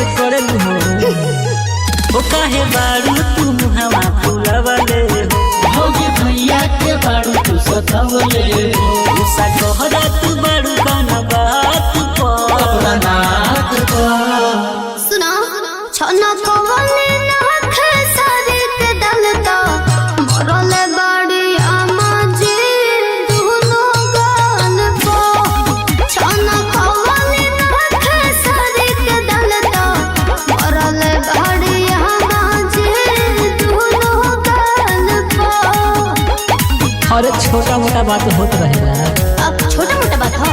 ऐसे करे हो ओ काहे बारू तुम हवा फुलावले भौजी भैया के बारू तू सतावले उसा कहरा तू बारू गाना बात अपना नाक सुना छना कवले नाख सारे के डलता मरले बाड़ी आमाजी दोनों गाल पो छना कवले नाख सारे के डलता मरले बाड़ी आमाजी दोनों गाल पो। अरे छोटा मोटा बात होत रहेला। अब छोटा मोटा बात हो